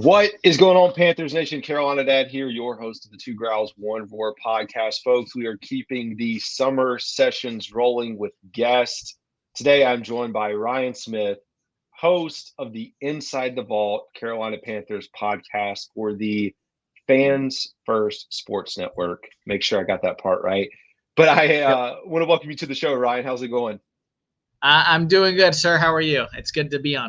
What is going on, Panthers Nation? Carolina Dad here, your host of the Two Growls, One Roar podcast. Folks, we are keeping the summer sessions rolling with guests. Today, I'm joined by Ryan Smith, host of the Inside the Vault Carolina Panthers podcast for the Fans First Sports Network. Make sure I got that part right. But I want to welcome you to the show, Ryan. How's it going? I'm doing good, sir. How are you? It's good to be on.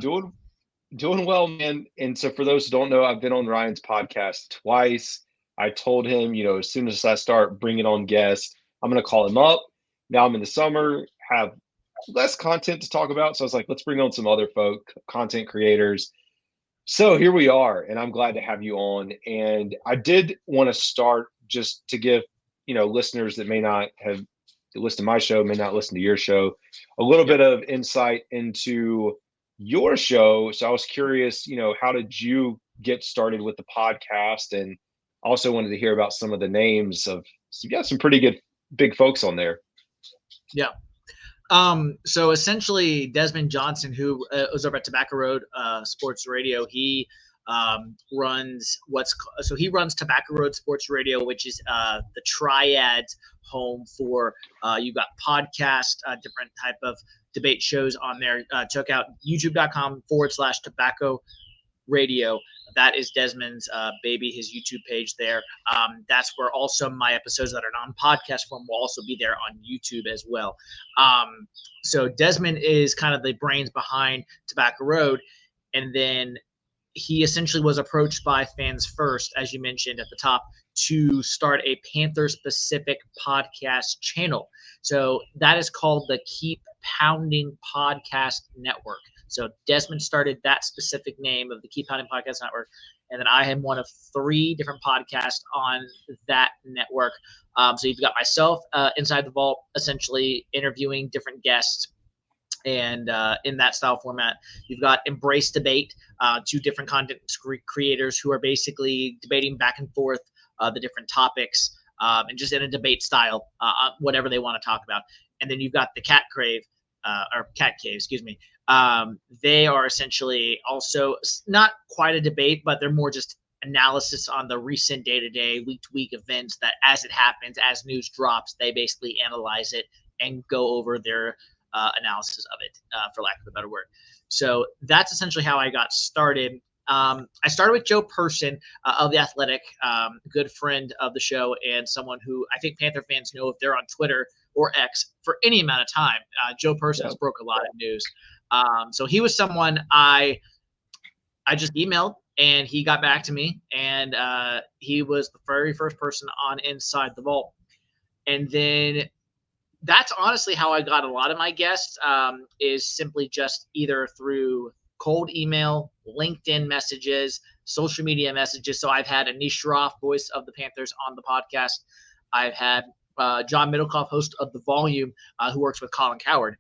Doing well, man. And so for those who don't know, I've been on Ryan's podcast twice. I told him, as soon as I start bringing on guests, I'm going to call him up. Now I'm in the summer, have less content to talk about. So I was like, let's bring on some other content creators. So here we are, and I'm glad to have you on. And I did want to start just to give, listeners that may not have listened to my show, may not listen to your show, a little bit of insight into your show. So I was curious, how did you get started with the podcast? And also wanted to hear about some of the names of, you got some pretty good big folks on there. Yeah. So essentially Desmond Johnson, who was over at Tobacco Road Sports Radio, he runs Tobacco Road Sports Radio, which is the Triad home for you've got podcast, different type of debate shows on there. Check out youtube.com/tobacco radio. That is Desmond's baby, his YouTube page there. That's where also my episodes that are non-podcast form will also be there on YouTube as well. So Desmond is kind of the brains behind Tobacco Road. And then he essentially was approached by Fans First, as you mentioned at the top, to start a Panther-specific podcast channel. So that is called the Keep Pounding Podcast Network. So Desmond started that specific name of the Keep Pounding Podcast Network, and then I am one of 3 different podcasts on that network. So you've got myself, Inside the Vault, essentially interviewing different guests, and in that style format. You've got Embrace Debate, 2 different content creators who are basically debating back and forth the different topics, and just in a debate style, whatever they want to talk about. And then you've got the Cat Cave, excuse me. They are essentially also not quite a debate, but they're more just analysis on the recent day-to-day, week-to-week events that as it happens, as news drops, they basically analyze it and go over their analysis of it, for lack of a better word. So that's essentially how I got started. I started with Joe Person of The Athletic, a good friend of the show and someone who I think Panther fans know if they're on Twitter or X for any amount of time. Joe Person has broke a lot of news. So he was someone I just emailed, and he got back to me, and he was the very first person on Inside the Vault. And then that's honestly how I got a lot of my guests, is simply just either through cold email, LinkedIn messages, social media messages. So I've had Anish Shroff, voice of the Panthers, on the podcast. I've had John Middlecoff, host of The Volume, who works with Colin Cowherd.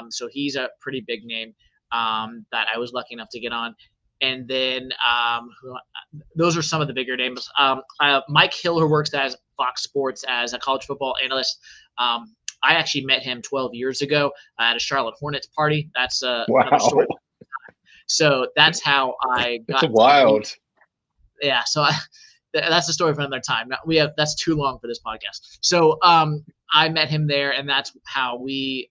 So he's a pretty big name that I was lucky enough to get on. And then those are some of the bigger names. Mike Hill, who works as Fox Sports as a college football analyst. I actually met him 12 years ago at a Charlotte Hornets party. That's another story. So that's how I got. That's wild. Yeah. So that's a story for another time. That's too long for this podcast. So I met him there, and that's how we've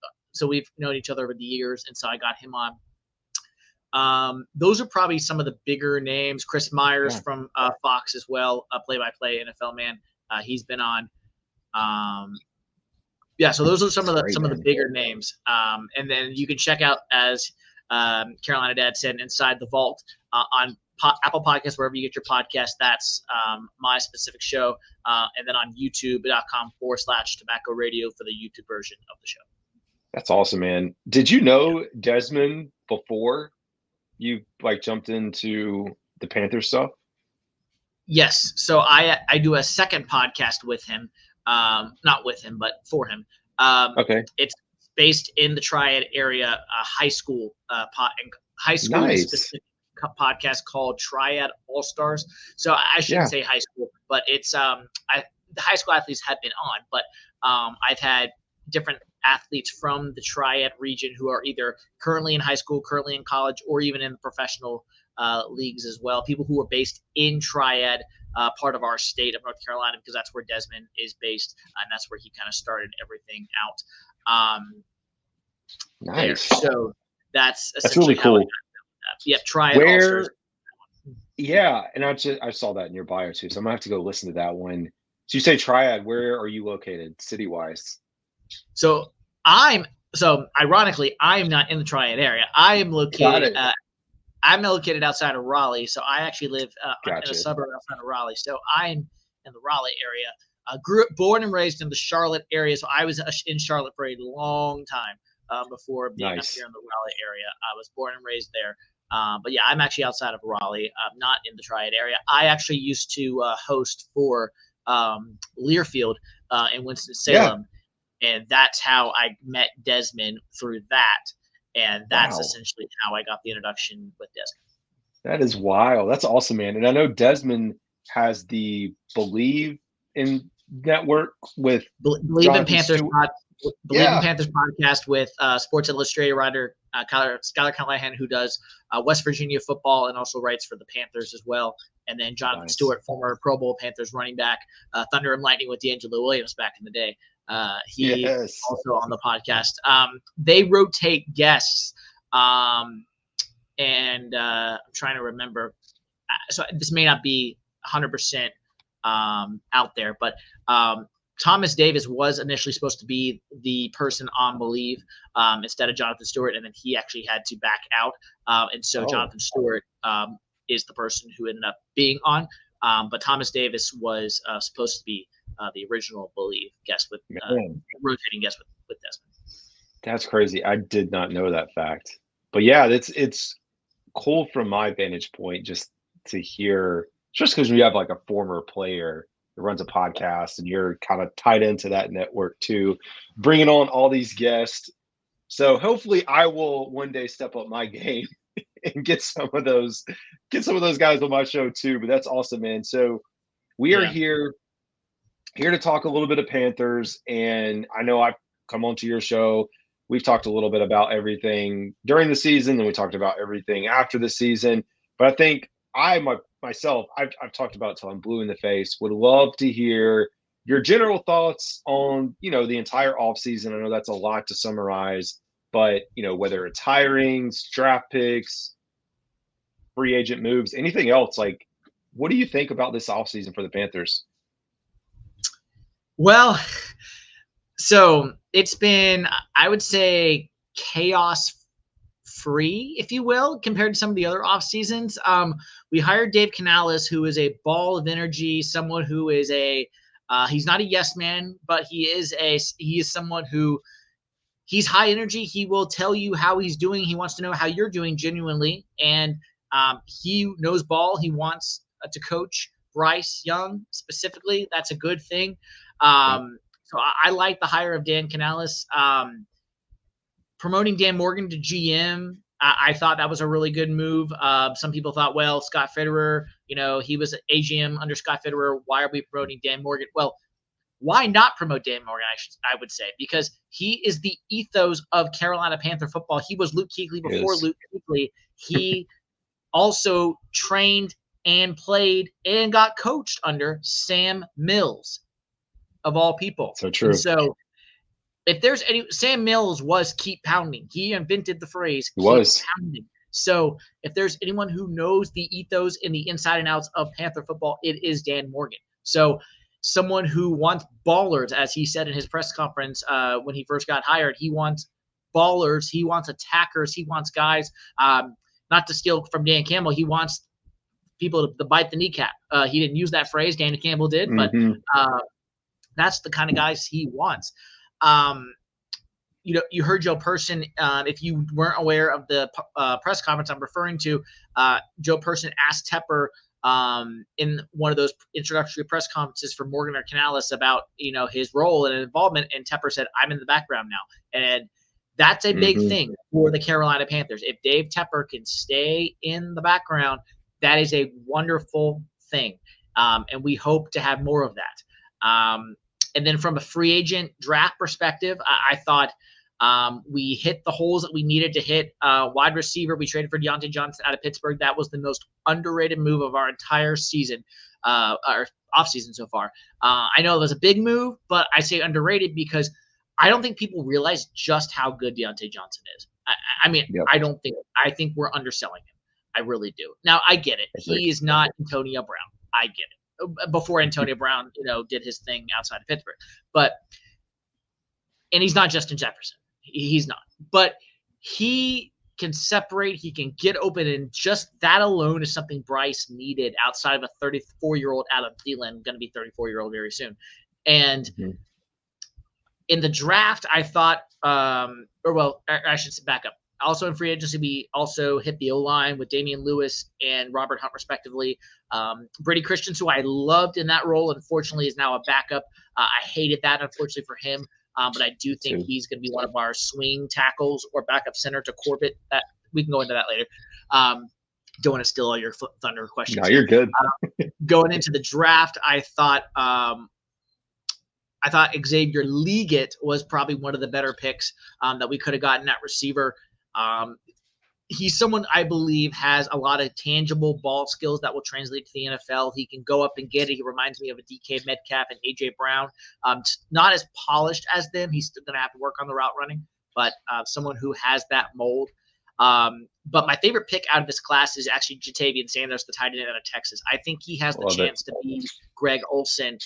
known each other over the years. And so I got him on. Those are probably some of the bigger names. Chris Myers from Fox as well, a play-by-play NFL man. He's been on. So those are some of the bigger names. And then you can check out, as Carolina Dad said, Inside the Vault on Apple Podcasts, wherever you get your podcast. That's my specific show. And then on youtube.com/tobacco radio for the YouTube version of the show. That's awesome, man. Did you know Desmond before you jumped into the Panther stuff? Yes. So I do a second podcast with him. Not with him, but for him. Okay. It's based in the Triad area, high school specific podcast called Triad All Stars. So I shouldn't say high school, but it's the high school athletes have been on, but I've had different athletes from the Triad region who are either currently in high school, currently in college, or even in the professional leagues as well. People who are based in Triad, part of our state of North Carolina, because that's where Desmond is based, and that's where he kind of started everything out. Nice. There. So that's really how I cool. got that. Yep, Triad Where? All-Stars. Yeah, and I saw that in your bio too, so I'm gonna have to go listen to that one. So you say Triad. Where are you located, city wise? So ironically, I'm not in the Triad area. I am located. I'm located outside of Raleigh, so I actually live in a suburb outside of Raleigh. So I'm in the Raleigh area. Born and raised in the Charlotte area, so I was in Charlotte for a long time before being up here in the Raleigh area. I was born and raised there. But yeah, I'm actually outside of Raleigh. I'm not in the Triad area. I actually used to host for Learfield in Winston-Salem. Yeah. And that's how I met Desmond, through that. And that's essentially how I got the introduction with Desmond. That is wild. That's awesome, man. And I know Desmond has the Believe in network with Believe in Panthers. Believe in Panthers podcast with Sports Illustrated writer Skylar Callahan, who does West Virginia football and also writes for the Panthers as well. And then Jonathan Stewart, former Pro Bowl Panthers running back, Thunder and Lightning with D'Angelo Williams back in the day. He also on the podcast. They rotate guests, and I'm trying to remember. So this may not be 100% out there, but Thomas Davis was initially supposed to be the person on Believe instead of Jonathan Stewart, and then he actually had to back out. And so Jonathan Stewart is the person who ended up being on. But Thomas Davis was supposed to be the original Believe guest with rotating guest with Desmond. That's crazy. I did not know that fact. But yeah, it's cool from my vantage point just to hear, just because we have like a former player that runs a podcast and you're kind of tied into that network too, bringing on all these guests. So hopefully I will one day step up my game and get some of those guys on my show too. But that's awesome, man. So we are here to talk a little bit of Panthers, and I know I've come onto your show. We've talked a little bit about everything during the season, and we talked about everything after the season. But I think I've talked about it till I'm blue in the face. Would love to hear your general thoughts on, the entire offseason. I know that's a lot to summarize, but, whether it's hirings, draft picks, free agent moves, anything else, like, what do you think about this offseason for the Panthers? Well, so it's been, I would say, chaos-free, if you will, compared to some of the other off seasons. We hired Dave Canales, who is a ball of energy, someone who is he's not a yes man, but he is someone who, he's high energy. He will tell you how he's doing. He wants to know how you're doing genuinely, and he knows ball. He wants to coach Bryce Young specifically. That's a good thing. So I like the hire of Dan Canales. Promoting Dan Morgan to GM, I thought that was a really good move. Some people thought, well, Scott Fitterer, he was a GM under Scott Fitterer. Why are we promoting Dan Morgan? Well, why not promote Dan Morgan, I would say, because he is the ethos of Carolina Panther football. He was Luke Kuechly before Luke Kuechly. He also trained and played and got coached under Sam Mills, of all people. So true. And so if there's Sam Mills was keep pounding. He invented the phrase keep pounding. So if there's anyone who knows the ethos and the inside and outs of Panther football, it is Dan Morgan. So someone who wants ballers, as he said in his press conference when he first got hired, he wants ballers, he wants attackers, he wants guys, not to steal from Dan Campbell, he wants people to bite the kneecap. He didn't use that phrase, Dan Campbell did, but that's the kind of guys he wants. You heard Joe Person. If you weren't aware of the press conference I'm referring to, Joe Person asked Tepper in one of those introductory press conferences for Morgan or Canales about his role and involvement, and Tepper said, "I'm in the background now," and that's a big thing for the Carolina Panthers. If Dave Tepper can stay in the background, that is a wonderful thing, and we hope to have more of that. And then from a free agent draft perspective, I thought We hit the holes that we needed to hit. Wide receiver, we traded for Deontay Johnson out of Pittsburgh. That was the most underrated move of our entire season, our offseason so far. I know it was a big move, but I say underrated because I don't think people realize just how good Deontay Johnson is. I mean, Yep. I think we're underselling him. I really do. Now, I get it. He is not Antonio Brown. I get it. Before Antonio Brown, did his thing outside of Pittsburgh. And he's not Justin Jefferson. He's not. But he can separate. He can get open. And just that alone is something Bryce needed outside of a 34-year-old Adam Thielen, going to be 34-year-old very soon. And in the draft, I thought, I should back up. Also in free agency, we also hit the O-line with Damian Lewis and Robert Hunt, respectively. Brady Christian, who I loved in that role, unfortunately is now a backup. I hated that, unfortunately, for him. But I do think he's going to be one of our swing tackles or backup center to Corbett. We can go into that later. Don't want to steal all your thunder questions. No, you're good. Going into the draft, I thought Xavier Leggett was probably one of the better picks that we could have gotten at receiver. He's someone I believe has a lot of tangible ball skills that will translate to the NFL. He can go up and get it. He reminds me of a DK Metcalf and A.J. Brown. Not as polished as them. He's still going to have to work on the route running, but someone who has that mold. But my favorite pick out of this class is actually Jatavian Sanders, the tight end out of Texas. I think he has the chance to be Greg Olsen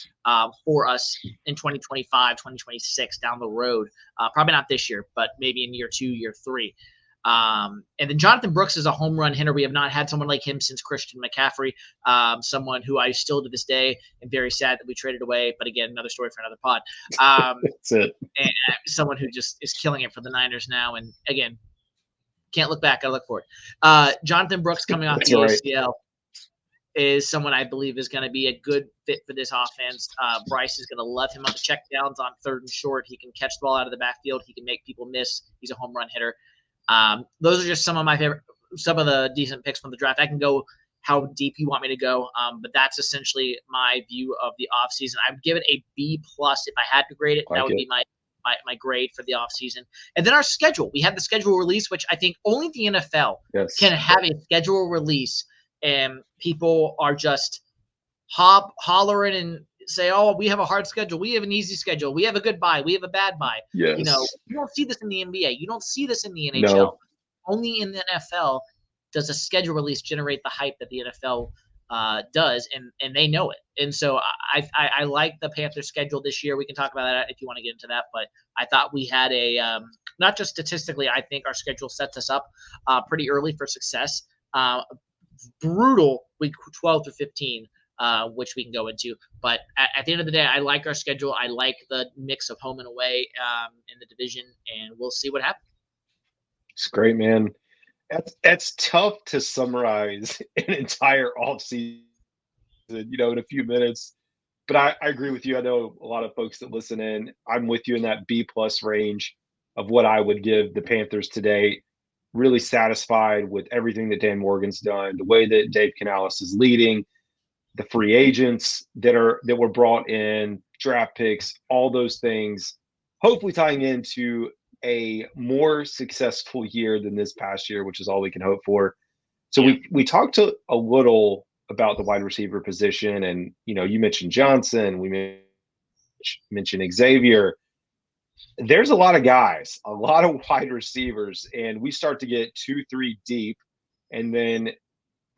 for us in 2025, 2026 down the road. Probably not this year, but maybe in year 2, year 3. And then Jonathan Brooks is a home run hitter. We have not had someone like him since Christian McCaffrey, someone who I still to this day am very sad that we traded away. But again, another story for another pod. That's it. And someone who just is killing it for the Niners now. And again, can't look back. I look forward. Jonathan Brooks coming off the ACL is someone I believe is going to be a good fit for this offense. Bryce is going to love him on the checkdowns on 3rd and short. He can catch the ball out of the backfield. He can make people miss. He's a home run hitter. Those are just some of the decent picks from the draft. I can go how deep you want me to go, but that's essentially my view of the offseason. I would give it a B+ if I had to grade it. That would be my grade for the offseason. And then our schedule. We have the schedule release, which I think only the NFL can have a schedule release, and people are just hollering and say, oh, we have a hard schedule. We have an easy schedule. We have a good bye. We have a bad bye. Yes. You don't see this in the NBA. You don't see this in the NHL. No. Only in the NFL does a schedule release generate the hype that the NFL does, and they know it. And so I like the Panthers schedule this year. We can talk about that if you want to get into that. But I thought we had a not just statistically, I think our schedule sets us up pretty early for success. Brutal week 12 through 15. Which we can go into. But at the end of the day, I like our schedule. I like the mix of home and away in the division, and we'll see what happens. It's great, man. That's tough to summarize an entire offseason, in a few minutes. But I agree with you. I know a lot of folks that listen in. I'm with you in that B+ range of what I would give the Panthers today. Really satisfied with everything that Dan Morgan's done, the way that Dave Canales is leading, the free agents that were brought in, draft picks, all those things, hopefully tying into a more successful year than this past year, which is all we can hope for. So we talked a little about the wide receiver position, and you mentioned Johnson, we mentioned Xavier. There's a lot of guys, a lot of wide receivers, and we start to get 2-3 deep, and then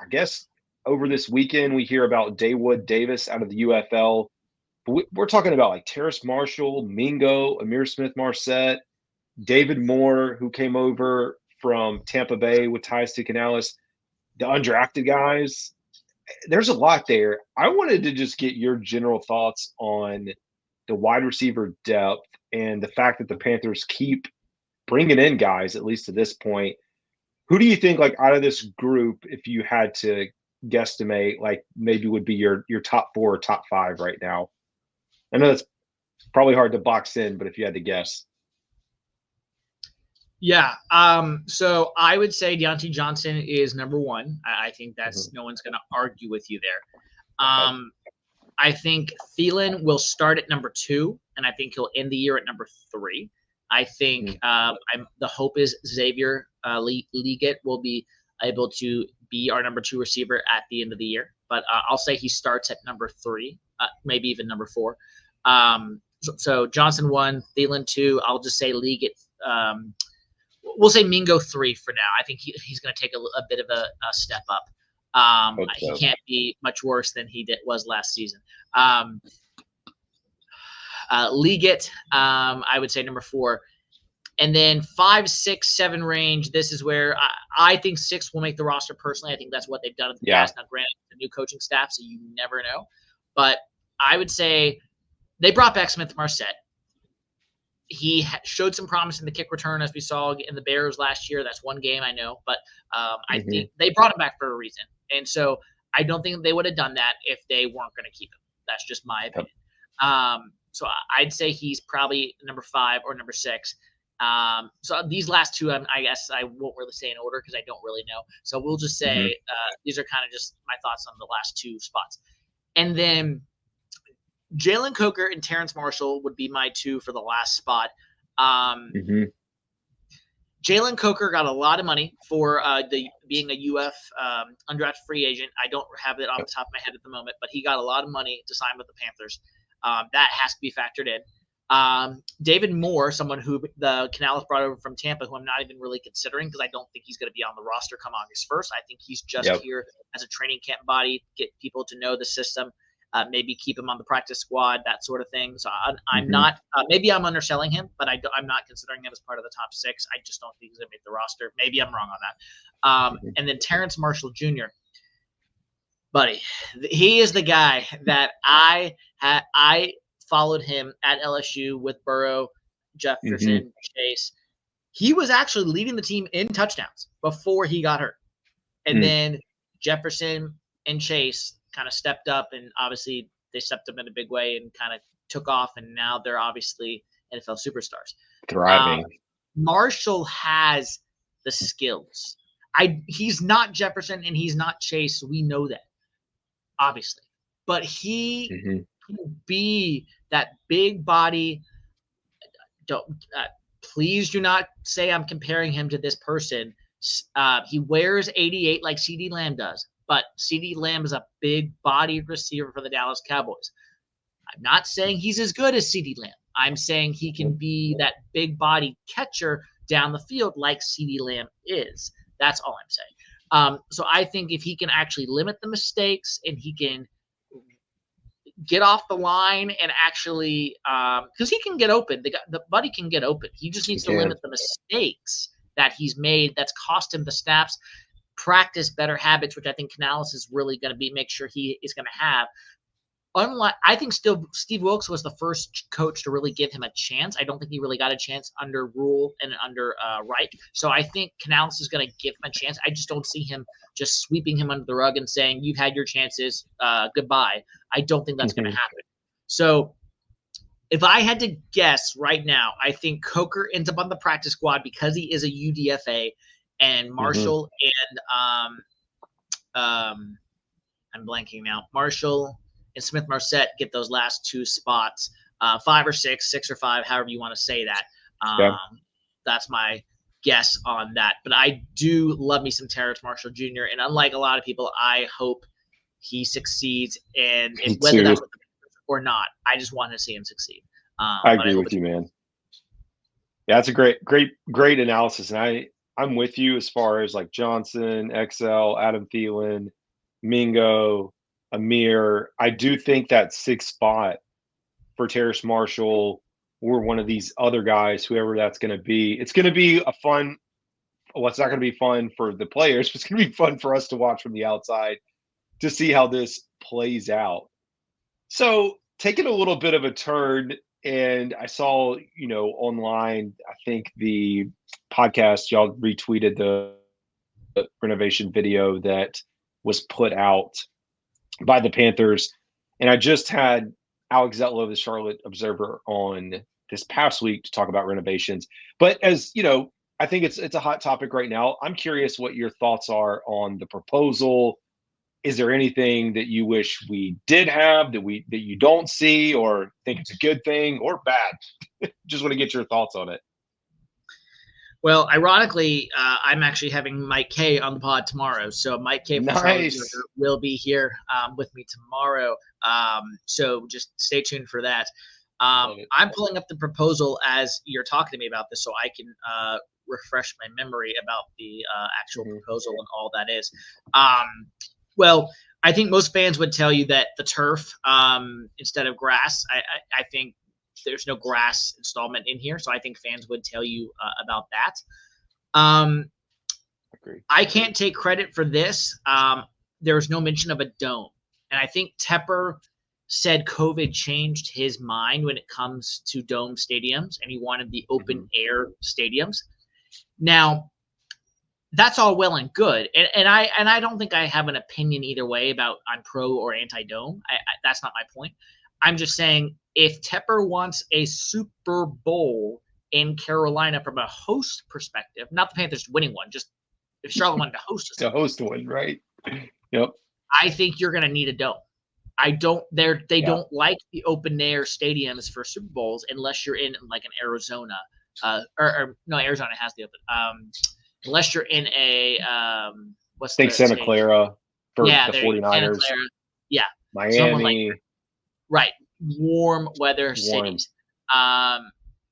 I guess over this weekend, we hear about Dawood Davis out of the UFL. But we're talking about like Terrace Marshall, Mingo, Amir Smith-Marset, David Moore, who came over from Tampa Bay with ties to Canales, the undrafted guys. There's a lot there. I wanted to just get your general thoughts on the wide receiver depth and the fact that the Panthers keep bringing in guys, at least to this point. Who do you think, like out of this group, if you had to guesstimate, like maybe would be your top 4 or top 5 right now? I know that's probably hard to box in, but if you had to guess. Yeah. So I would say Deontay Johnson is number 1. I think that's no one's going to argue with you there. I think Thielen will start at number 2, and I think he'll end the year at number 3. I think the hope is Xavier Leggett will be able to be our number 2 receiver at the end of the year. But I'll say he starts at number 3, maybe even number 4. So Johnson 1, Thielen 2. I'll just say Leggett. We'll say Mingo 3 for now. I think he's going to take a bit of a step up. He can't be much worse than he was last season. Leggett, I would say number 4. And then 5, 6, 7 range. This is where I think 6 will make the roster personally. I think that's what they've done in the past. Now, granted, the new coaching staff, so you never know. But I would say they brought back Smith Marset. He showed some promise in the kick return, as we saw in the Bears last year. That's one game, I know. But I think they brought him back for a reason. And so I don't think they would have done that if they weren't going to keep him. That's just my opinion. So I'd say he's probably number 5 or number 6. So these last 2, I guess I won't really say in order because I don't really know. So we'll just say these are kind of just my thoughts on the last 2 spots. And then Jalen Coker and Terrence Marshall would be my 2 for the last spot. Jalen Coker got a lot of money for being a UF undrafted free agent. I don't have it off the top of my head at the moment, but he got a lot of money to sign with the Panthers. That has to be factored in. David Moore, someone who the Canales brought over from Tampa, who I'm not even really considering because I don't think he's going to be on the roster come August 1st. I think he's just here as a training camp body, get people to know the system, maybe keep him on the practice squad, that sort of thing. So I'm not maybe I'm underselling him, but I'm not considering him as part of the top 6. I just don't think he's going to make the roster. Maybe I'm wrong on that. And then Terrence Marshall Jr., buddy, he is the guy that I followed him at LSU with Burrow, Jefferson, Chase. He was actually leading the team in touchdowns before he got hurt. And then Jefferson and Chase kind of stepped up, and obviously they stepped up in a big way and kind of took off, and now they're obviously NFL superstars. Thriving. Marshall has the skills. He's not Jefferson and he's not Chase. We know that, obviously. But he can be that big body. Please do not say I'm comparing him to this person. He wears 88 like CeeDee Lamb does, but CeeDee Lamb is a big bodied receiver for the Dallas Cowboys. I'm not saying he's as good as CeeDee Lamb. I'm saying he can be that big body catcher down the field like CeeDee Lamb is. That's all I'm saying. So I think if he can actually limit the mistakes and he can get off the line and actually because he can get open. The buddy can get open. He just needs to limit the mistakes that he's made that's cost him the snaps, practice better habits, which I think Canales is really going to make sure he is going to have. Unlike, I think still Steve Wilkes was the first coach to really give him a chance. I don't think he really got a chance under Rule and under Reich. So I think Canales is going to give him a chance. I just don't see him just sweeping him under the rug and saying, you've had your chances, goodbye. I don't think that's going to happen. So if I had to guess right now, I think Coker ends up on the practice squad because he is a UDFA, and Marshall and I'm blanking now. Marshall and Smith Marset get those last 2 spots, 5 or 6, 6 or 5, however you want to say that. That's my guess on that. But I do love me some Terrence Marshall Jr. And unlike a lot of people, I hope he succeeds. And whether that's or not, I just want to see him succeed. I agree with you, man. Yeah, that's a great analysis. And I'm with you as far as like Johnson, XL, Adam Thielen, Mingo, Amir. I do think that 6th spot for Terrace Marshall or one of these other guys, whoever that's going to be, it's going to be a fun. Well, it's not going to be fun for the players, but it's going to be fun for us to watch from the outside to see how this plays out. So taking a little bit of a turn, and I saw, online, I think the podcast, y'all retweeted the renovation video that was put out by the Panthers. And I just had Alex Zetlow, the Charlotte Observer, on this past week to talk about renovations. But as you know, I think it's a hot topic right now. I'm curious what your thoughts are on the proposal. Is there anything that you wish we did have that you don't see, or think it's a good thing or bad? Just want to get your thoughts on it. Well, ironically, I'm actually having Mike K on the pod tomorrow. So Mike K from Charlotte Nice. Observer will be here with me tomorrow. So just stay tuned for that. Love it. I'm pulling up the proposal as you're talking to me about this so I can refresh my memory about the actual proposal and all that is. Well, I think most fans would tell you that the turf instead of grass. I think there's no grass installment in here, so I think fans would tell you about that. Agree. I can't take credit for this. There was no mention of a dome, and I think Tepper said COVID changed his mind when it comes to dome stadiums, and he wanted the open air stadiums. Now, that's all well and good, and I don't think I have an opinion either way about I'm pro or anti dome. That's not my point. I'm just saying if Tepper wants a Super Bowl in Carolina from a host perspective, not the Panthers winning one, just if Charlotte wanted to host to host one, right? Yep. I think you're going to need a dome. They don't like the open air stadiums for Super Bowls unless you're in like an Arizona, or no, Arizona has the open. Unless you're in a Santa Clara for the 49ers. Santa Clara. Yeah. Miami. Right. Warm weather cities.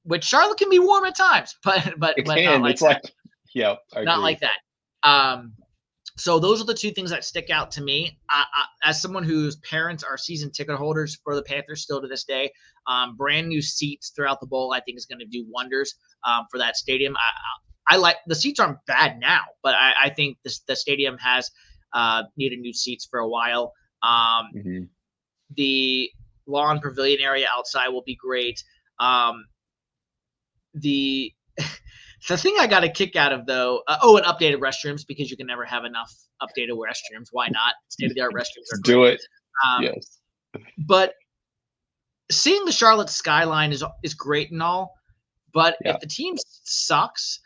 Which Charlotte can be warm at times, but it but can. Not like it's that. Like not like that. So those are the two things that stick out to me. As someone whose parents are season ticket holders for the Panthers still to this day, brand new seats throughout the bowl I think is going to do wonders for that stadium. I like the seats aren't bad now, but I think the stadium has needed new seats for a while. The lawn pavilion area outside will be great. The thing I got a kick out of though, and updated restrooms because you can never have enough updated restrooms. Why not? State-of-the-art restrooms are great. Do it. Yes. But seeing the Charlotte skyline is great and all, but if the team sucks,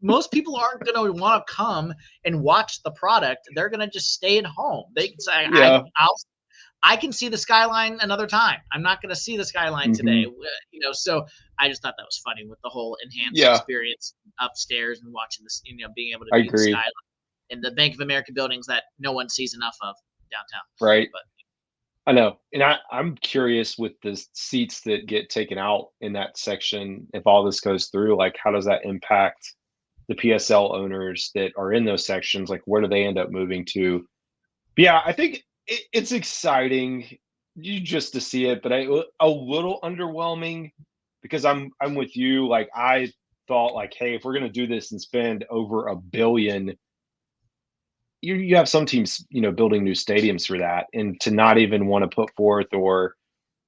most people aren't going to want to come and watch the product. They're going to just stay at home. They can say, I can see the skyline another time. I'm not going to see the skyline today. So I just thought that was funny with the whole enhanced experience upstairs and watching this, being able to view the skyline in the Bank of America buildings that no one sees enough of downtown. Right. But I know. And I'm curious with the seats that get taken out in that section, if all this goes through, like how does that impact the PSL owners that are in those sections? Like where do they end up moving to? But yeah, I think it's exciting just to see it, but a little underwhelming because I'm with you. Like I thought like, hey, if we're going to do this and spend over $1 billion, you have some teams, building new stadiums for that, and to not even want to put forth or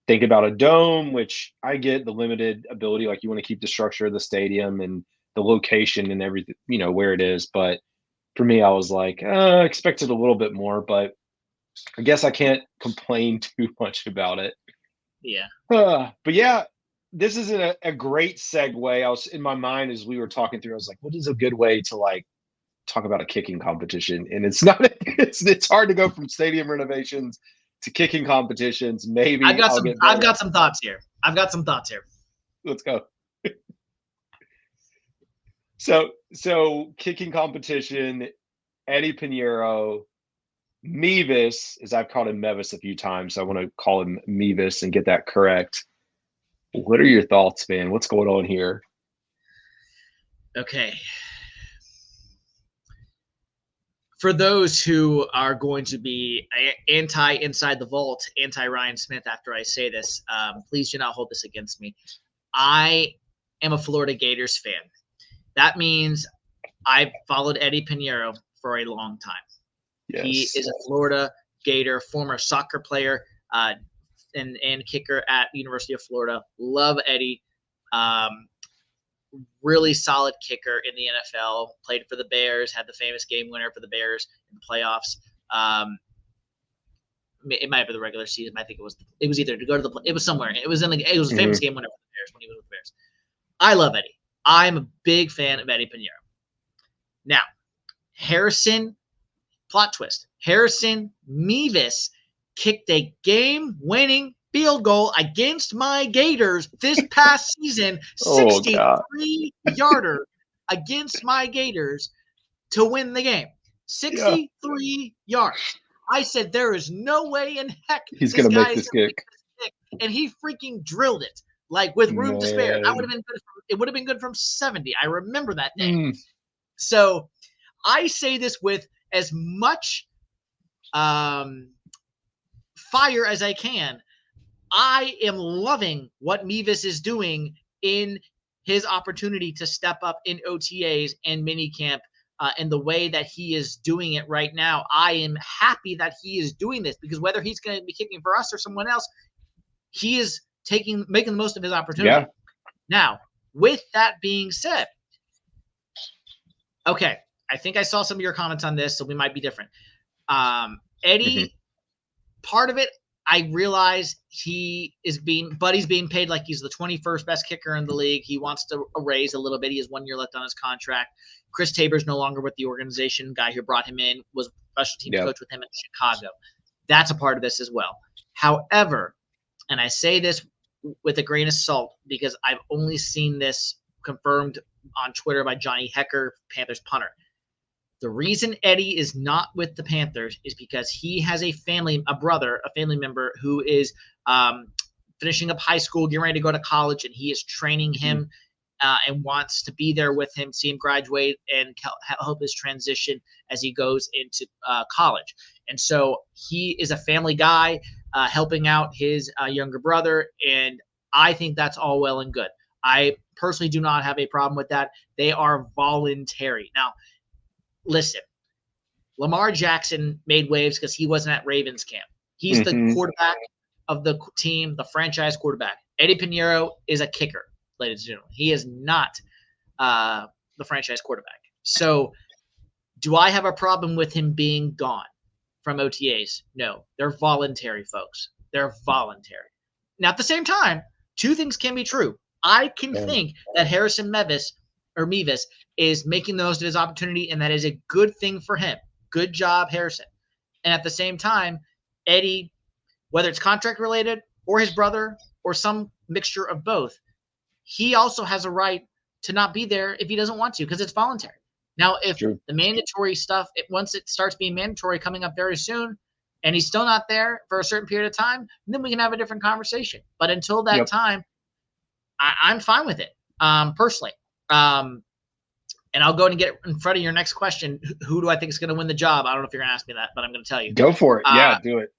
think about a dome, which I get the limited ability, like you want to keep the structure of the stadium and the location and everything, where it is. But for me, I was like, expected a little bit more, but I guess I can't complain too much about it. Yeah. But yeah, this is a great segue. I was in my mind as we were talking through, I was like, what is a good way to like talk about a kicking competition? And it's not, it's hard to go from stadium renovations to kicking competitions. Maybe I've got some thoughts here. Let's go. So kicking competition, Eddie Pinheiro, Mevis, as I've called him Mevis a few times, so I want to call him Mevis and get that correct. What are your thoughts, man? What's going on here? Okay. For those who are going to be anti-Inside the Vault, anti-Ryan Smith after I say this, please do not hold this against me. I am a Florida Gators fan. That means I've followed Eddie Pinheiro for a long time. Yes. He is a Florida Gator, former soccer player and kicker at the University of Florida. Love Eddie. Really solid kicker in the NFL. Played for the Bears. Had the famous game winner for the Bears in the playoffs. It might have been the regular season. I think it was either to go to it was somewhere. It was a famous game winner for the Bears when he was with the Bears. I love Eddie. I'm a big fan of Eddie Pinheiro. Now, Harrison. Plot twist. Harrison Mevis kicked a game-winning field goal against my Gators this past season, Oh, God. 63-yarder against my Gators to win the game. 63 yards. I said, there is no way in heck He's this going to guy make is this going to kick. make this kick. And he freaking drilled it, like with room to spare. That would have Man. been good. It would have been good from 70. I remember that day. Mm. So I say this with as much fire as I can. I am loving what Mevis is doing in his opportunity to step up in OTAs and minicamp, and the way that he is doing it right now. I am happy that he is doing this, because whether he's going to be kicking for us or someone else, he is making the most of his opportunity. Yeah. Now, with that being said, okay, I think I saw some of your comments on this, so we might be different. Eddie, part of it, I realize he's being paid like he's the 21st best kicker in the league. He wants to raise a little bit. He has 1 year left on his contract. Chris Tabor's no longer with the organization. Guy who brought him in was special teams coach with him in Chicago. That's a part of this as well. However, and I say this with a grain of salt because I've only seen this confirmed on Twitter by Johnny Hecker, Panthers punter. The reason Eddie is not with the Panthers is because he has a family member who is finishing up high school, getting ready to go to college, and he is training him and wants to be there with him, see him graduate, and help his transition as he goes into college. And so he is a family guy helping out his younger brother, and I think that's all well and good. I personally do not have a problem with that. They are voluntary. Now, listen, Lamar Jackson made waves because he wasn't at Ravens camp. He's the quarterback of the team, the franchise quarterback. Eddie Pinheiro is a kicker, ladies and gentlemen. He is not the franchise quarterback. So do I have a problem with him being gone from OTAs? No. They're voluntary, folks. They're voluntary. Now, at the same time, two things can be true. I can think that Harrison Mevis is making the most of his opportunity, and that is a good thing for him. Good job, Harrison. And at the same time, Eddie, whether it's contract related or his brother or some mixture of both, he also has a right to not be there if he doesn't want to, because it's voluntary. Now, if the mandatory stuff, once it starts being mandatory coming up very soon, and he's still not there for a certain period of time, then we can have a different conversation. But until that time, I'm fine with it, personally. And I'll go and get in front of your next question. Who do I think is going to win the job? I don't know if you're going to ask me that, but I'm going to tell you. Go for it. Yeah, do it.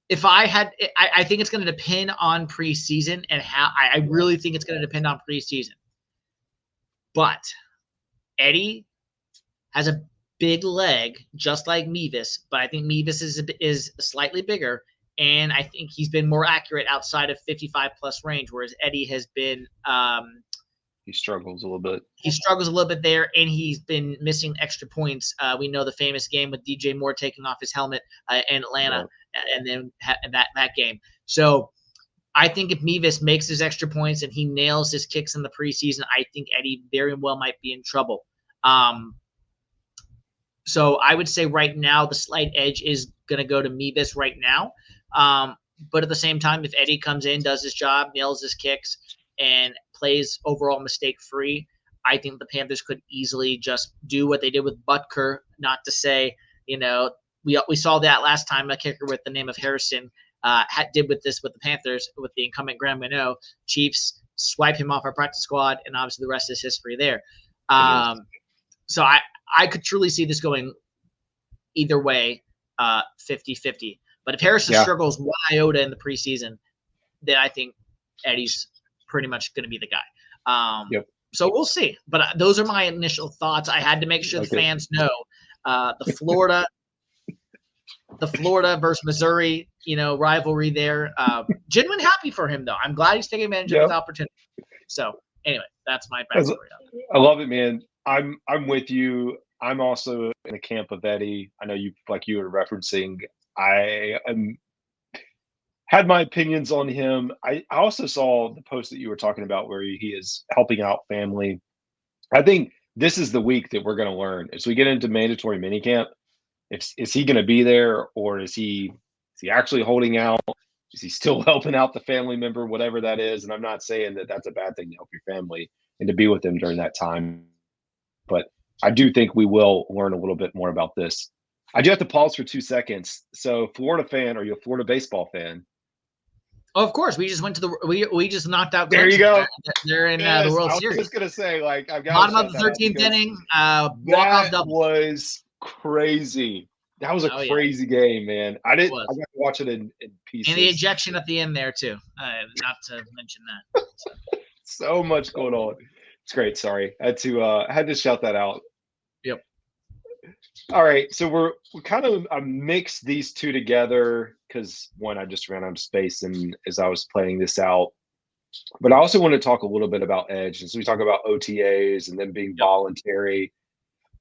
If I had, I think it's going to depend on preseason and how. I really think it's going to depend on preseason. But Eddie has a big leg, just like Mevis, but I think Mevis is slightly bigger, and I think he's been more accurate outside of 55-plus range, whereas Eddie has been he struggles a little bit. He struggles a little bit there, and he's been missing extra points. We know the famous game with DJ Moore taking off his helmet in Atlanta, and then that game. So I think if Mevis makes his extra points and he nails his kicks in the preseason, I think Eddie very well might be in trouble. So I would say right now the slight edge is going to go to Mevis right now. But at the same time, if Eddie comes in, does his job, nails his kicks, and plays overall mistake-free, I think the Panthers could easily just do what they did with Butker. Not to say, we saw that last time a kicker with the name of Harrison did with the Panthers with the incumbent Graham Gano. Chiefs swipe him off our practice squad, and obviously the rest is history there. So I could truly see this going either way, 50-50. But if Harrison struggles one iota in the preseason, then I think Eddie's pretty much going to be the guy. So we'll see. But those are my initial thoughts. I had to make sure the fans know the Florida versus Missouri, rivalry there. Genuinely happy for him, though. I'm glad he's taking advantage of his opportunity. So anyway, that's my backstory. I love it, man. I'm with you. I'm also in the camp of Eddie. I know you were referencing. I had my opinions on him. I also saw the post that you were talking about where he is helping out family. I think this is the week that we're going to learn as we get into mandatory minicamp. Is he going to be there, or is he he actually holding out? Is he still helping out the family member, whatever that is? And I'm not saying that that's a bad thing to help your family and to be with them during that time. But I do think we will learn a little bit more about this. I do have to pause for 2 seconds. So, Florida fan, are you a Florida baseball fan? Oh, of course, we just went to we just knocked out Clemson. There you go. They're in Yes, the World I was Series. just gonna say, like, I've got Bottom of the 13th inning, walk-off double. Was crazy. That was a crazy game, man. I got to watch it in pieces. And the ejection at the end there too. Not to mention that. So much going on. It's great. Sorry, I had to shout that out. Yep. All right, so we kind of mixed these two together because one, I just ran out of space, and as I was playing this out, but I also want to talk a little bit about edge, and so we talk about OTAs and them being voluntary.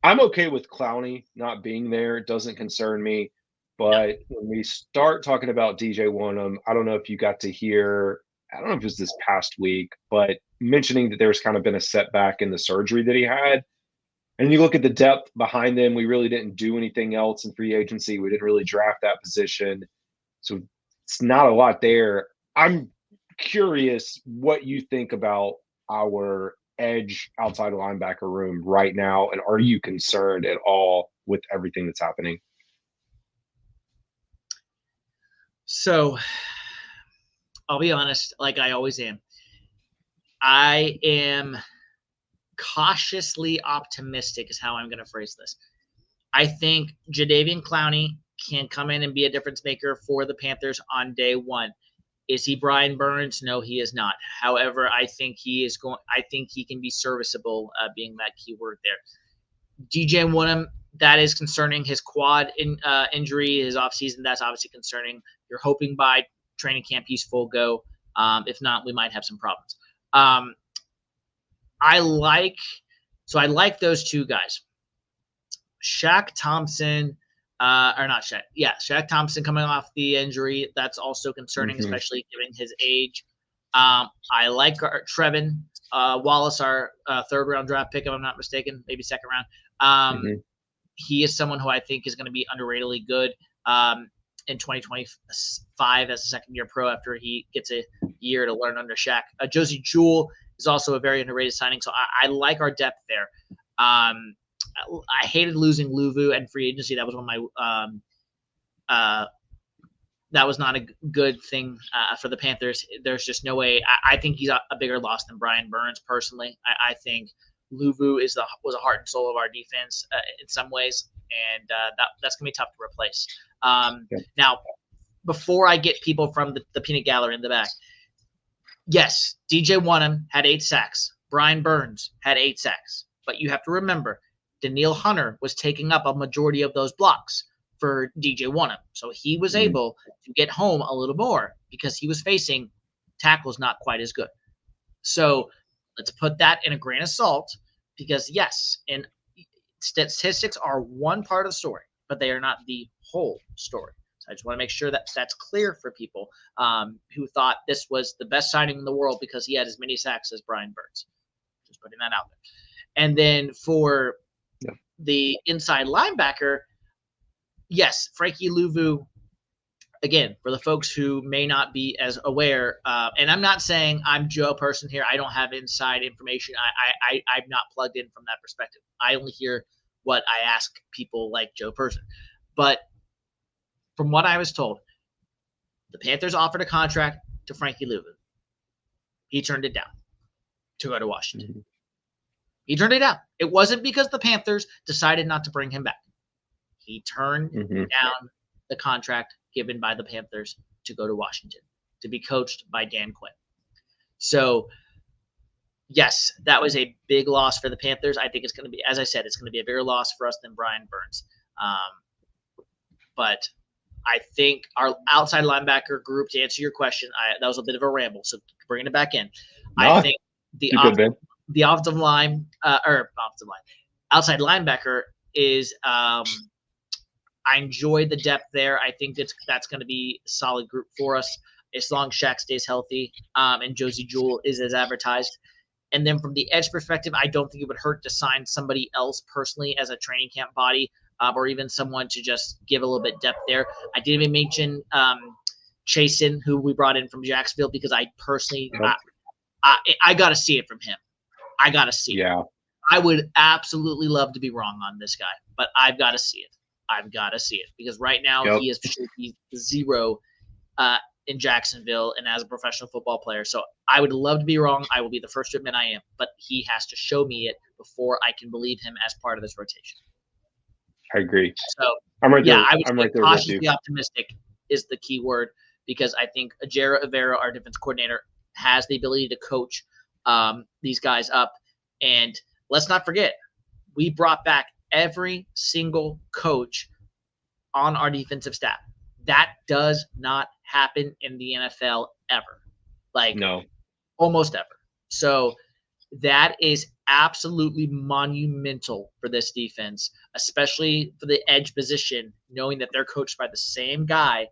I'm okay with Clowney not being there; it doesn't concern me. But when we start talking about DJ Wonnum, I don't know if you got to hear. I don't know if it was this past week, but mentioning that there's kind of been a setback in the surgery that he had. And you look at the depth behind them, we really didn't do anything else in free agency. We didn't really draft that position. So it's not a lot there. I'm curious what you think about our edge outside linebacker room right now. And are you concerned at all with everything that's happening? So I'll be honest, like I always am. I am cautiously optimistic is how I'm going to phrase this. I think Jadeveon Clowney can come in and be a difference maker for the Panthers on day one. Is he Brian Burns? No, he is not. However, I think he can be serviceable, being that key word there. DJ Wonnum, that is concerning. His quad injury, his offseason, that's obviously concerning. You're hoping by training camp he's full go. If not, we might have some problems. I like those two guys. Shaq Thompson, or not Shaq. Yeah, Shaq Thompson coming off the injury. That's also concerning, especially given his age. I like Trevin Wallace, our third-round draft pick, if I'm not mistaken, maybe second round. He is someone who I think is going to be underratedly good in 2025 as a second-year pro after he gets a year to learn under Shaq. Josie Jewell is also a very underrated signing, so I like our depth there. I hated losing Luvu and free agency. That was one of my that was not a good thing for the Panthers. There's just no way. I think he's a bigger loss than Brian Burns personally. I think Luvu was a heart and soul of our defense in some ways, and that's gonna be tough to replace. Now, before I get people from the peanut gallery in the back, yes, DJ Wonnum had 8 sacks. Brian Burns had 8 sacks. But you have to remember, Daniil Hunter was taking up a majority of those blocks for DJ Wonnum. So he was able to get home a little more because he was facing tackles not quite as good. So let's put that in a grain of salt because, yes, and statistics are one part of the story, but they are not the whole story. I just want to make sure that that's clear for people who thought this was the best signing in the world because he had as many sacks as Brian Burns. Just putting that out there. And then for the inside linebacker, yes, Frankie Luvu, again, for the folks who may not be as aware, and I'm not saying I'm Joe Person here. I don't have inside information. I'm not plugged in from that perspective. I only hear what I ask people like Joe Person. But from what I was told, the Panthers offered a contract to Frankie Luvu. He turned it down to go to Washington. He turned it down. It wasn't because the Panthers decided not to bring him back. He turned down the contract given by the Panthers to go to Washington, to be coached by Dan Quinn. So, yes, that was a big loss for the Panthers. I think it's going to be, as I said, it's going to be a bigger loss for us than Brian Burns. But I think our outside linebacker group, to answer your question, that was a bit of a ramble, so bringing it back in. No, I think the offensive line, outside linebacker is I enjoy the depth there. I think that's going to be a solid group for us as long as Shaq stays healthy and Josie Jewell is as advertised. And then from the edge perspective, I don't think it would hurt to sign somebody else personally as a training camp body. or even someone to just give a little bit depth there. I didn't even mention Chasen, who we brought in from Jacksonville, because I personally, Yep. I got to see it from him. I got to see it. Yeah. I would absolutely love to be wrong on this guy, but I've got to see it. I've got to see it because right now Yep. he is zero in Jacksonville and as a professional football player. So I would love to be wrong. I will be the first to admit I am, but he has to show me it before I can believe him as part of this rotation. I agree. So I'm right there. I would I'm say right there with cautiously you. optimistic is the key word, because I think Ajera Avera, our defense coordinator, has the ability to coach these guys up. And let's not forget, we brought back every single coach on our defensive staff. That does not happen in the NFL ever. No. Almost ever. So that is absolutely monumental for this defense, especially for the edge position, knowing that they're coached by the same guy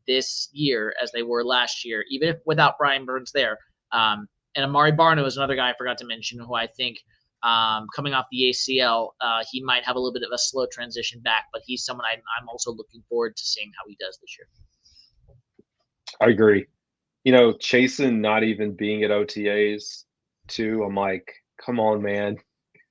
this year as they were last year, even if without Brian Burns there. And Amari Barno is another guy I forgot to mention, who I think coming off the ACL, he might have a little bit of a slow transition back, but he's someone I'm also looking forward to seeing how he does this year. I agree. Chasen not even being at OTAs too. I'm like, come on, man.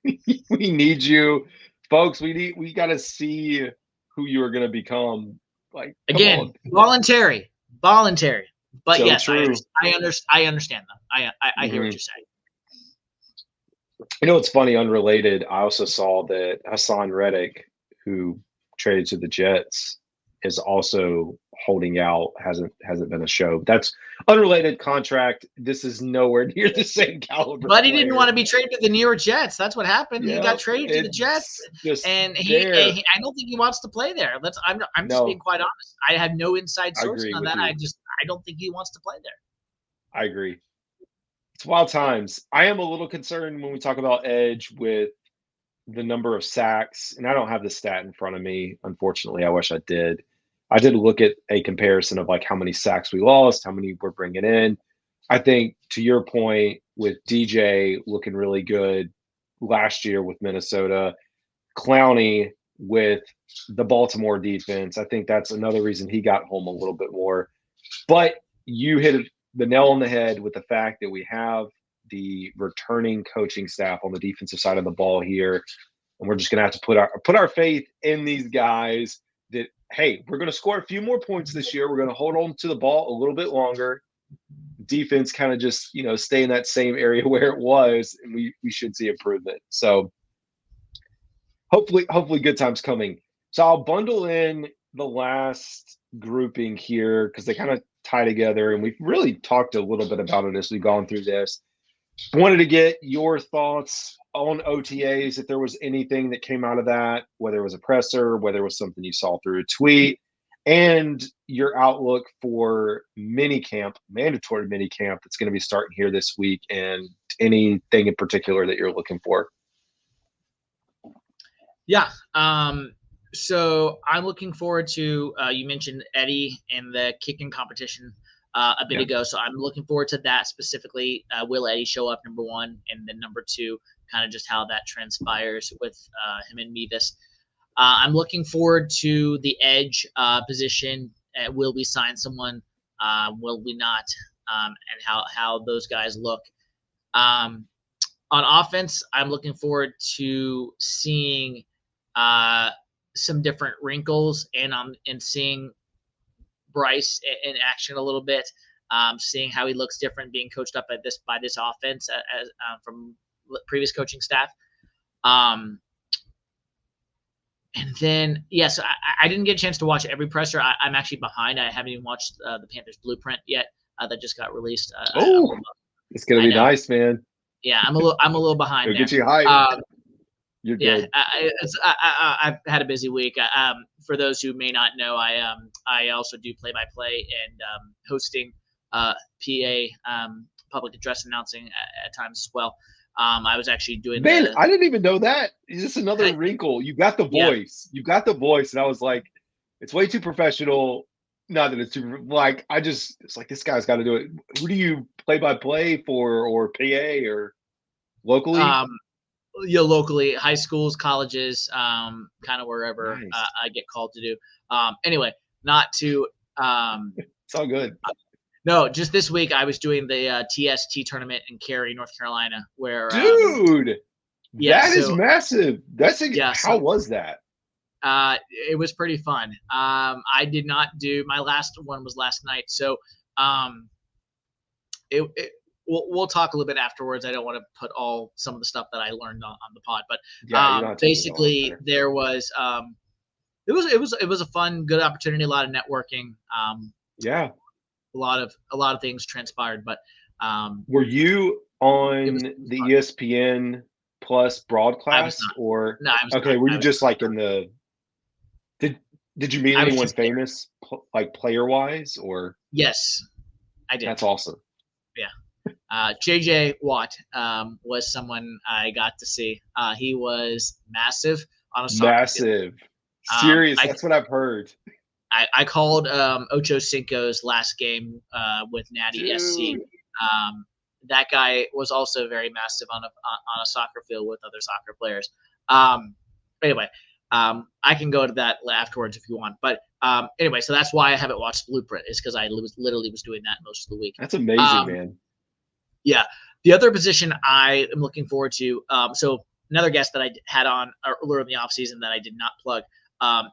We need you. Folks, we got to see who you are going to become. Like, again, voluntary. But so yes, true. I understand them. I hear what you're saying. It's funny, unrelated. I also saw that Hassan Reddick, who traded to the Jets, is also holding out. Hasn't been a show. That's unrelated contract. This is nowhere near the same caliber. But he didn't want to be traded to the New York Jets. That's what happened. Yeah, he got traded to the Jets, and I don't think he wants to play there. I'm just being quite honest. I have no inside sources on that. I don't think he wants to play there. I agree. It's wild times. I am a little concerned when we talk about edge with the number of sacks, and I don't have the stat in front of me. Unfortunately, I wish I did. I did look at a comparison of like how many sacks we lost, how many we're bringing in. I think to your point with DJ looking really good last year with Minnesota, Clowney with the Baltimore defense, I think that's another reason he got home a little bit more. But you hit the nail on the head with the fact that we have the returning coaching staff on the defensive side of the ball here, and we're just going to have to put our faith in these guys that, hey, we're going to score a few more points this year. We're going to hold on to the ball a little bit longer. Defense kind of just, stay in that same area where it was, and we should see improvement. So hopefully good times coming. So I'll bundle in the last grouping here because they kind of tie together, and we've really talked a little bit about it as we've gone through this. Wanted to get your thoughts on OTAs, if there was anything that came out of that, whether it was a presser, whether it was something you saw through a tweet, and your outlook for minicamp, mandatory minicamp that's going to be starting here this week, and anything in particular that you're looking for. Yeah. So I'm looking forward to, you mentioned Eddie and the kicking competition a bit ago. So I'm looking forward to that specifically. Will Eddie show up, number one, and then number two, kind of just how that transpires with him and Mevis. I'm looking forward to the edge position. Will we sign someone? Will we not? And how those guys look. On offense, I'm looking forward to seeing some different wrinkles and seeing Bryce in action a little bit, seeing how he looks different being coached up by this offense as from previous coaching staff. And then, yes, I didn't get a chance to watch every presser. I'm actually behind. I haven't even watched the Panthers blueprint yet. That just got released. It's gonna be nice, man. Yeah, I'm a little behind. It'll get you hyped. You're good. I've had a busy week. For those who may not know, I also do play-by-play and hosting PA public address announcing at times as well. I was actually doing. Man, I didn't even know that. Is this another wrinkle? You got the voice. You got the voice, and I was like, it's way too professional. Not that it's too like. It's like this guy's got to do it. Who do you play-by-play for, or PA, or locally? locally, high schools, colleges, kind of wherever Nice. I get called to do. Anyway, not to It's all good. no, just this week I was doing the TST tournament in Cary, North Carolina, where Dude, yeah, that is so massive. yeah, How so was that? it was pretty fun. I did not do my last one was last night, so um, it we'll talk a little bit afterwards. I don't want to put all some of the stuff that I learned on the pod, but Yeah, you don't have to put it all out basically there. there was it was a fun, good opportunity, a lot of networking, Yeah. a lot of things transpired, but Were you it was, on it was the fun. ESPN Plus I was broadcast not. or No, I was not. okay, were I you was just like in the did did you meet I was anyone just there. famous like player wise or Yes, I did. that's awesome. Yeah. JJ Watt was someone I got to see. He was massive on a soccer field. Massive. Um, Serious, I, that's what I've heard. I called Ocho Cinco's last game with Natty SC. Dude. That guy was also very massive on a soccer field with other soccer players. Um, anyway, I can go to that afterwards if you want. But anyway, so that's why I haven't watched Blueprint is because I literally was doing that most of the week. That's amazing, man. Yeah. The other position I am looking forward to, so another guest that I had on earlier in the offseason that I did not plug,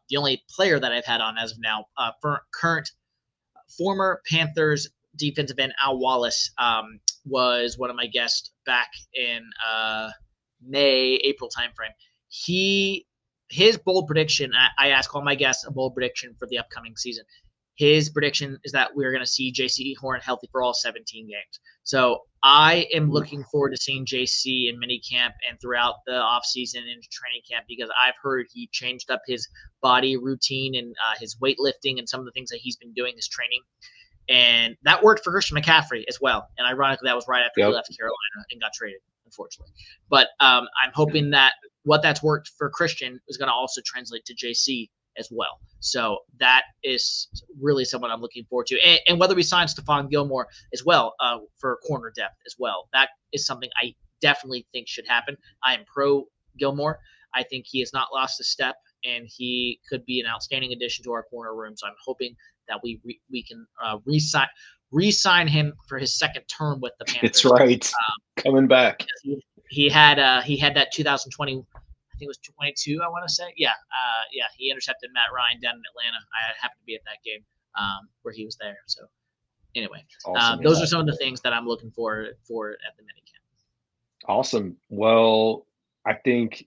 the only player that I've had on as of now, current former Panthers defensive end Al Wallace was one of my guests back in May, April timeframe. His bold prediction, I ask all my guests a bold prediction for the upcoming season. His prediction is that we're going to see JC Horn healthy for all 17 games. So I am looking forward to seeing JC in minicamp and throughout the offseason and training camp because I've heard he changed up his body routine and his weightlifting and some of the things that he's been doing, his training. And that worked for Christian McCaffrey as well. And ironically, that was right after he left Carolina and got traded, unfortunately. But I'm hoping that what that's worked for Christian is going to also translate to JC as well. So that is really someone I'm looking forward to. And whether we sign Stephon Gilmore as well for corner depth as well, that is something I definitely think should happen. I am pro Gilmore. I think he has not lost a step, and he could be an outstanding addition to our corner room. So I'm hoping that we can re-sign him for his second term with the Panthers. It's right. Coming back. He had that 2020. I think it was 22, I want to say. Yeah, he intercepted Matt Ryan down in Atlanta. I happened to be at that game where he was there. So anyway, awesome, those are some of the things that I'm looking for at the minicamp. Awesome. Well, I think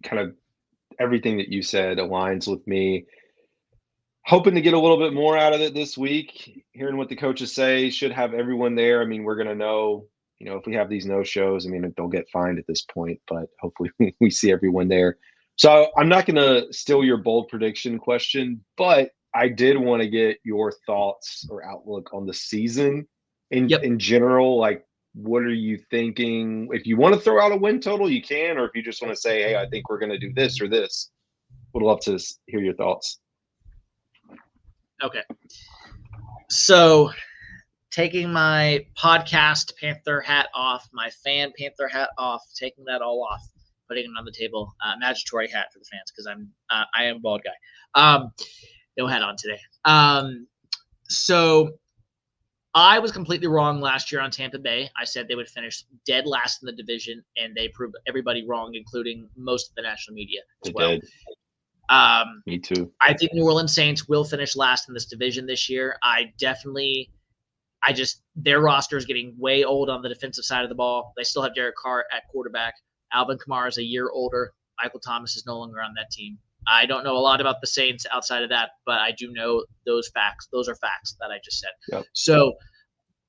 kind of everything that you said aligns with me. Hoping to get a little bit more out of it this week. Hearing what the coaches say, should have everyone there. I mean, we're going to know, if we have these no-shows, I mean, they'll get fined at this point, but hopefully we see everyone there. So I'm not going to steal your bold prediction question, but I did want to get your thoughts or outlook on the season in general. Like, what are you thinking? If you want to throw out a win total, you can, or if you just want to say, hey, I think we're going to do this or this, would love to hear your thoughts. Okay. So taking my podcast Panther hat off, my fan Panther hat off, taking that all off, putting it on the table, imaginary hat for the fans because I am a bald guy. No hat on today. So I was completely wrong last year on Tampa Bay. I said they would finish dead last in the division, and they proved everybody wrong, including most of the national media as well. Did. Me too. I think New Orleans Saints will finish last in this division this year. Their roster is getting way old on the defensive side of the ball. They still have Derek Carr at quarterback. Alvin Kamara is a year older. Michael Thomas is no longer on that team. I don't know a lot about the Saints outside of that, but I do know those facts. Those are facts that I just said. Yep. So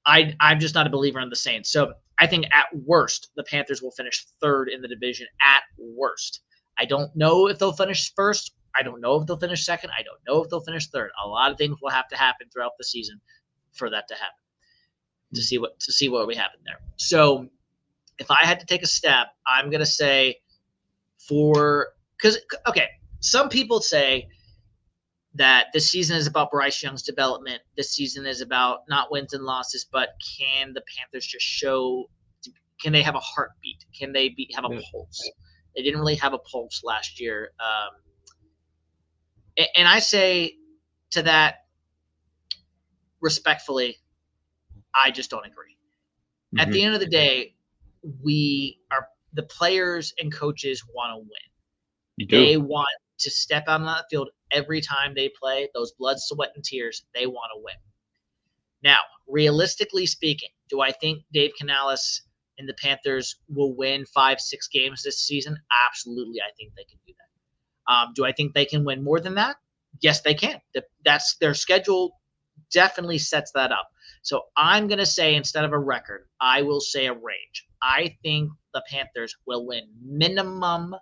I'm just not a believer in the Saints. So I think at worst, the Panthers will finish third in the division at worst. I don't know if they'll finish first. I don't know if they'll finish second. I don't know if they'll finish third. A lot of things will have to happen throughout the season for that to happen, to see what we happen there. So if I had to take a step, I'm going to say some people say that this season is about Bryce Young's development. This season is about not wins and losses, but can the Panthers just show can they have a heartbeat? Can they have a pulse? They didn't really have a pulse last year. And I say to that respectfully, I just don't agree. Mm-hmm. At the end of the day, the players and coaches want to win. They want to step out on that field every time they play. Those blood, sweat, and tears, they want to win. Now, realistically speaking, do I think Dave Canales and the Panthers will win 5-6 games this season? Absolutely, I think they can do that. Do I think they can win more than that? Yes, they can. That's their schedule definitely sets that up. So I'm going to say, instead of a record, I will say a range. I think the Panthers will win minimum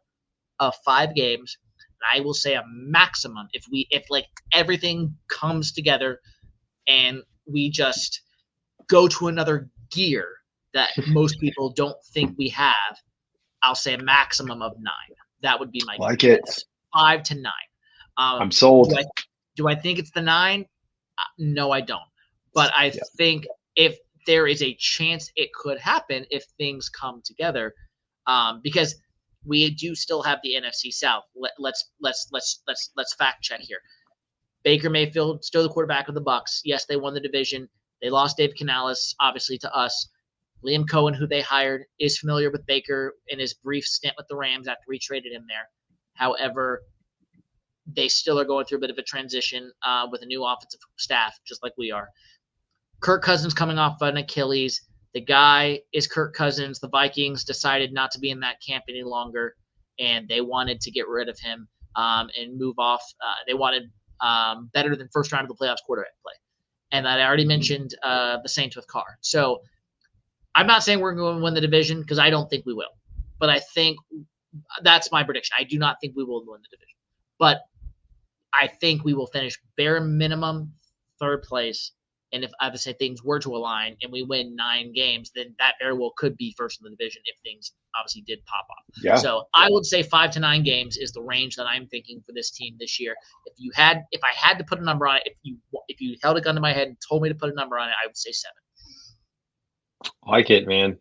of 5 games. And I will say a maximum if like everything comes together and we just go to another gear that most people don't think we have, I'll say a maximum of 9. That would be my guess. 5 to 9. I'm sold. Do I think it's the 9? No, I don't. But I think if there is a chance it could happen if things come together, because we do still have the NFC South. Let's fact check here. Baker Mayfield still the quarterback of the Bucs. Yes, they won the division. They lost Dave Canales, obviously, to us. Liam Cohen, who they hired, is familiar with Baker in his brief stint with the Rams after we traded him there. However, they still are going through a bit of a transition with a new offensive staff, just like we are. Kirk Cousins coming off an Achilles. The guy is Kirk Cousins. The Vikings decided not to be in that camp any longer, and they wanted to get rid of him and move off. They wanted better than first round of the playoffs quarterback play. And I already mentioned the Saints with Carr. So I'm not saying we're going to win the division because I don't think we will. But I think that's my prediction. I do not think we will win the division. But I think we will finish bare minimum 3rd place. And if I would say things were to align and we win 9 games, then that very well could be first in the division if things obviously did pop off. Yeah. So I would say 5 to 9 games is the range that I'm thinking for this team this year. If I had to put a number on it, if you held a gun to my head and told me to put a number on it, I would say 7. I like it, man.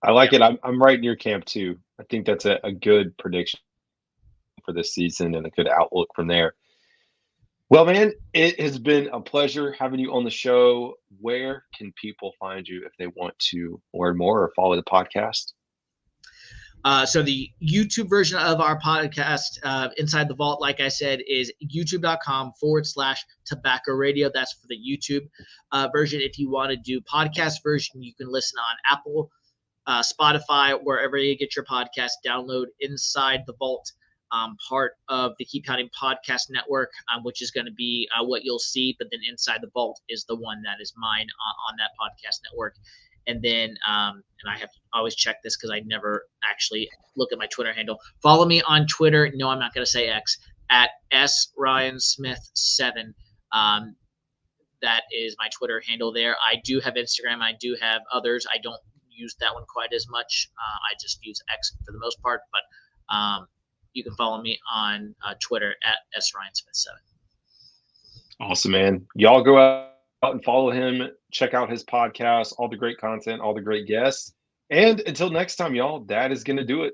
I like it. I'm right in your camp too. I think that's a good prediction for this season and a good outlook from there. Well, man, it has been a pleasure having you on the show. Where can people find you if they want to learn more or follow the podcast? So the YouTube version of our podcast, Inside the Vault, like I said, is youtube.com/Tobacco Radio. That's for the YouTube version. If you want to do podcast version, you can listen on Apple, Spotify, wherever you get your podcast. Download Inside the Vault. Part of the Keep Counting Podcast Network, which is going to be what you'll see. But then Inside the Vault is the one that is mine on that podcast network. And then, and I have to always check this because I never actually look at my Twitter handle. Follow me on Twitter. No, I'm not going to say X, at SRyanSmith7. That is my Twitter handle there. I do have Instagram. I do have others. I don't use that one quite as much. I just use X for the most part. But you can follow me on Twitter at SRyanSmith7. Awesome, man. Y'all go out and follow him. Check out his podcast, all the great content, all the great guests. And until next time, y'all, that is going to do it.